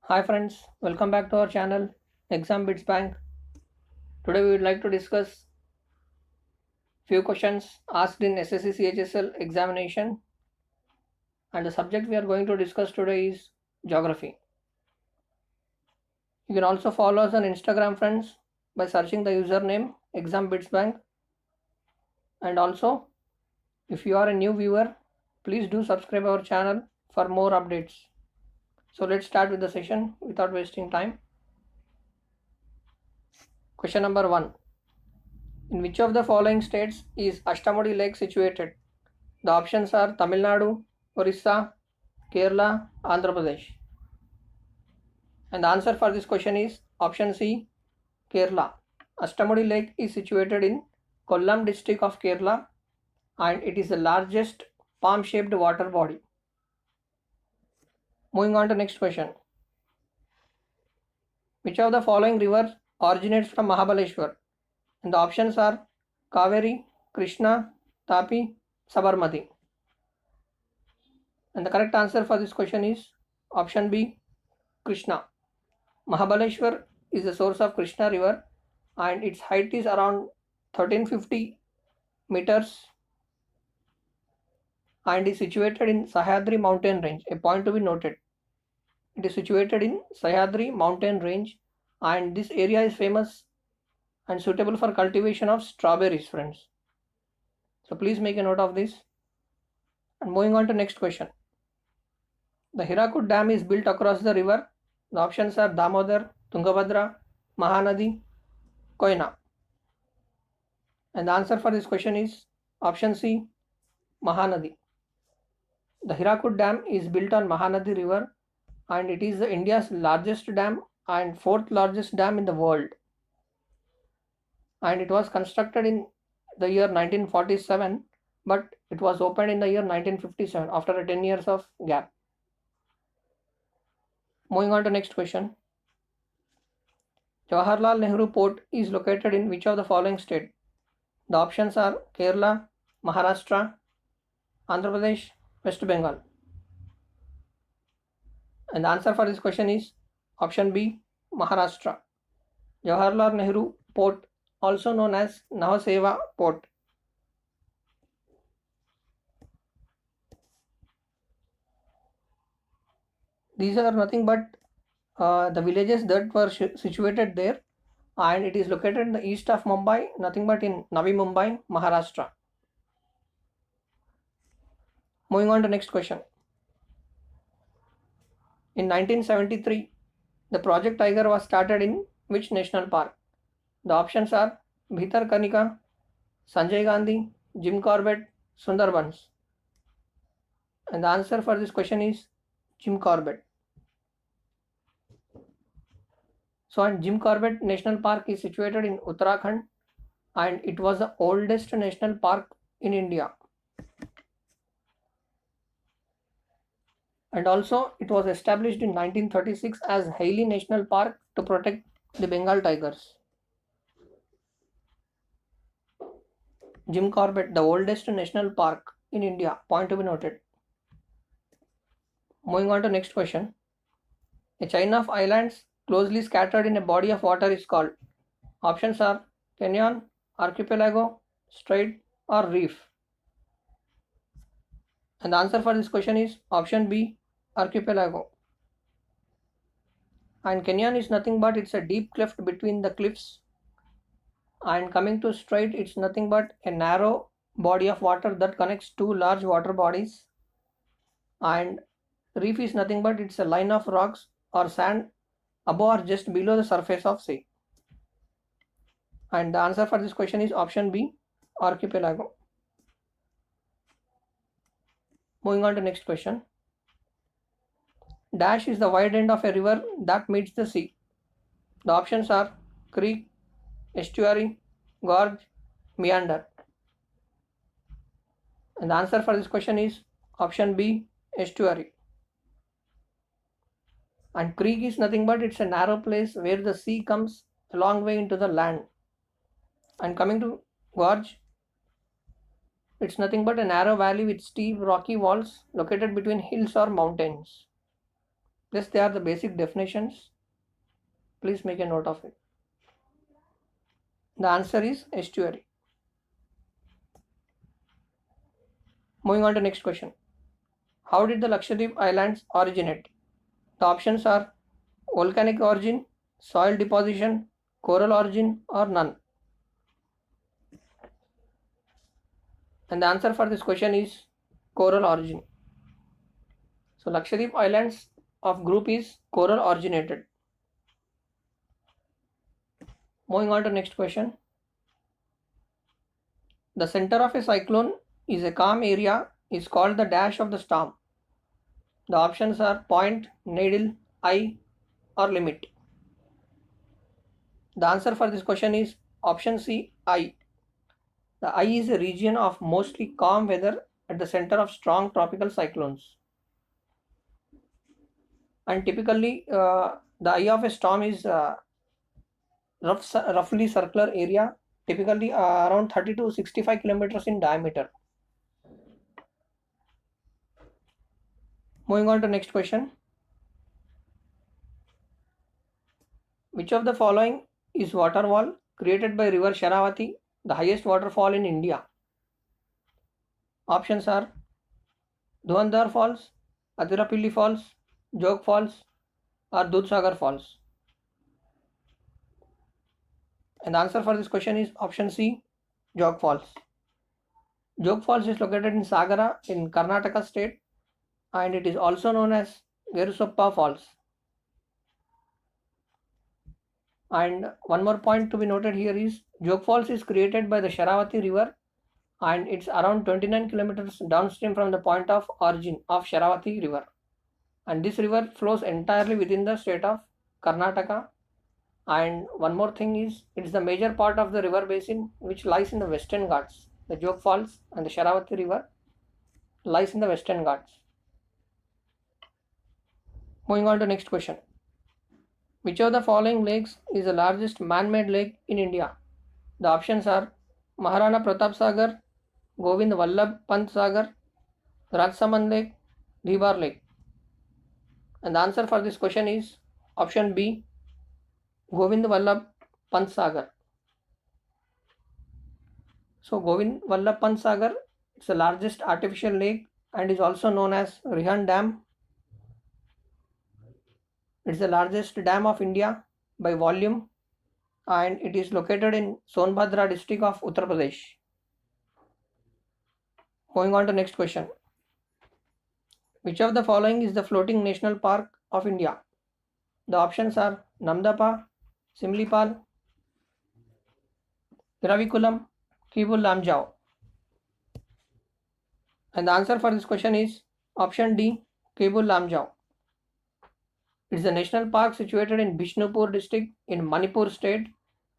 Hi friends, welcome back to our channel Exam Bits Bank. Today we would like to discuss few questions asked in SSC CHSL examination, and the subject we are going to discuss today is geography. You can also follow us on Instagram friends by searching the username Exam Bits Bank, and also if you are a new viewer, please do subscribe our channel for more updates. So let's start with the session without wasting time. Question number 1. In which of the following states is Ashtamudi Lake situated? The options are Tamil Nadu, Orissa, Kerala, Andhra Pradesh. And the answer for this question is option C, Kerala. Ashtamudi Lake is situated in Kollam district of Kerala, and it is the largest palm-shaped water body. Moving on to next question. Which of the following rivers originates from Mahabaleshwar? And the options are Kaveri, Krishna, Tapi, Sabarmati. And the correct answer for this question is option B, Krishna. Mahabaleshwar is the source of Krishna river, and its height is around 1350 meters and is situated in Sahyadri mountain range. A point to be noted. It is situated in Sahyadri mountain range, and this area is famous and suitable for cultivation of strawberries, friends. So please make a note of this. And moving on to next question. The Hirakud Dam is built across the river. The options are Damodar, Tungabhadra, Mahanadi, Koyna. And the answer for this question is option C, Mahanadi. The Hirakud Dam is built on Mahanadi River, and it is India's largest dam and fourth largest dam in the world. And it was constructed in the year 1947, but it was opened in the year 1957 after a 10 years of gap. Moving on to next question. Jawaharlal Nehru Port is located in which of the following state? The options are Kerala, Maharashtra, Andhra Pradesh, West Bengal. And the answer for this question is option B, Maharashtra. Jawaharlal Nehru Port, also known as Navaseva Port. These are nothing but the villages that were situated there, and it is located in the east of Mumbai, nothing but in Navi Mumbai, Maharashtra. Moving on to next question. In 1973, the Project Tiger was started in which national park? The options are Bhitarkanika, Sanjay Gandhi, Jim Corbett, Sundarbans. And the answer for this question is Jim Corbett. So, and Jim Corbett National Park is situated in Uttarakhand, and it was the oldest national park in India. And also, it was established in 1936 as Hailey National Park to protect the Bengal tigers. Jim Corbett, the oldest national park in India, point to be noted. Moving on to next question. A chain of islands closely scattered in a body of water is called. Options are canyon, archipelago, strait, or reef. And the answer for this question is option B, archipelago. And canyon is nothing but it's a deep cleft between the cliffs. And coming to strait, it's nothing but a narrow body of water that connects two large water bodies. And reef is nothing but it's a line of rocks or sand above or just below the surface of sea. And the answer for this question is option B, archipelago. Moving on to next question. Dash is the wide end of a river that meets the sea. The options are creek, estuary, gorge, meander. And the answer for this question is option B, estuary. And creek is nothing but it's a narrow place where the sea comes a long way into the land. And coming to gorge, it's nothing but a narrow valley with steep rocky walls located between hills or mountains. Just they are the basic definitions. Please make a note of it. The answer is estuary. Moving on to next question. How did the Lakshadweep Islands originate? The options are volcanic origin, soil deposition, coral origin, or none. And the answer for this question is coral origin. So Lakshadweep Islands of group is coral originated. Moving on to next question. The center of a cyclone is a calm area is called the dash of the storm. The options are point, needle, eye, or limit. The answer for this question is option C, eye. The eye is a region of mostly calm weather at the center of strong tropical cyclones. And typically, the eye of a storm is roughly circular area, typically around 30 to 65 kilometers in diameter. Moving on to next question. Which of the following is waterfall created by river Sharavati, the highest waterfall in India? Options are Dhuvandhar Falls, Atirapilli Falls, Jog Falls, or Dudhsagar Falls. And the answer for this question is option C, Jog Falls. Jog Falls is located in Sagara in Karnataka state, and it is also known as Gerusoppa Falls. And one more point to be noted here is Jog Falls is created by the Sharavati river, and it's around 29 kilometers downstream from the point of origin of Sharavati river. And this river flows entirely within the state of Karnataka. And one more thing is it's the major part of the river basin which lies in the Western Ghats. The Jog Falls and the Sharavati river lies in the Western Ghats. Moving on to next question. Which of the following lakes is the largest man-made lake in India? The options are Maharana Pratap Sagar, Govind Vallabh Pant Sagar, Rajsamand Lake, Dhibar Lake. And the answer for this question is option B, Govind Vallabh Pant Sagar. So Govind Vallabh Pant Sagar is the largest artificial lake and is also known as Rihan Dam. It's the largest dam of India by volume, and it is located in Sonbhadra district of Uttar Pradesh. Moving on to next question. Which of the following is the floating national park of India? The options are Namdapha, Simlipal, Iravikulam, Kibul Lamjao. And the answer for this question is option D, Kibul Lamjao. It is a national park situated in Bishnupur district in Manipur state,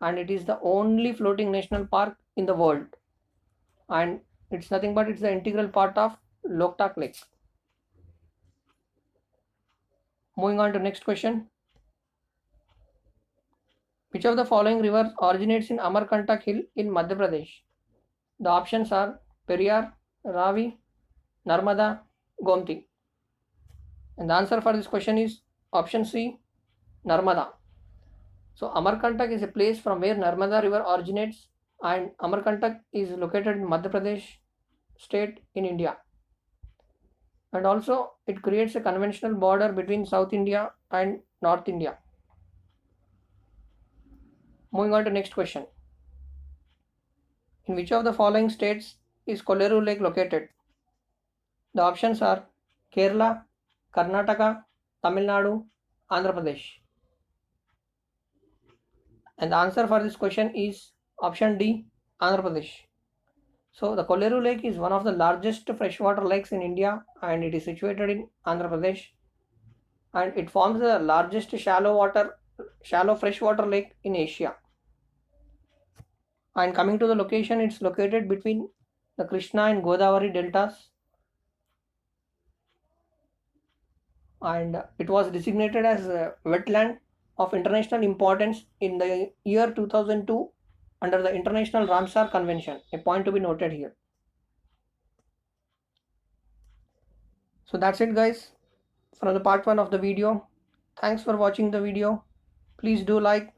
and it is the only floating national park in the world. And it's nothing but it's the integral part of Loktak Lake. Moving on to next question. Which of the following rivers originates in Amarkantak Hill in Madhya Pradesh? The options are Periyar, Ravi, Narmada, Gomti. And the answer for this question is option C, Narmada. So Amarkantak is a place from where Narmada river originates, and Amarkantak is located in Madhya Pradesh state in India. And also it creates a conventional border between South India and North India. Moving on to next question. In which of the following states is Kolleru Lake located? The options are Kerala, Karnataka, Tamil Nadu, Andhra Pradesh. And the answer for this question is option D, Andhra Pradesh. So the Kolleru Lake is one of the largest freshwater lakes in India, and it is situated in Andhra Pradesh, and it forms the largest shallow freshwater lake in Asia. And coming to the location, it's located between the Krishna and Godavari deltas, and it was designated as a wetland of international importance in the year 2002 under the International Ramsar Convention. A point to be noted here. So that's it, guys. from the part 1 of the video. Thanks for watching the video. Please do like,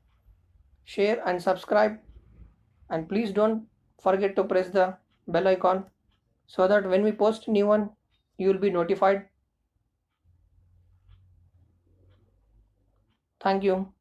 share and subscribe, and please don't forget to press the bell icon so that when we post new one you will be notified. Thank you.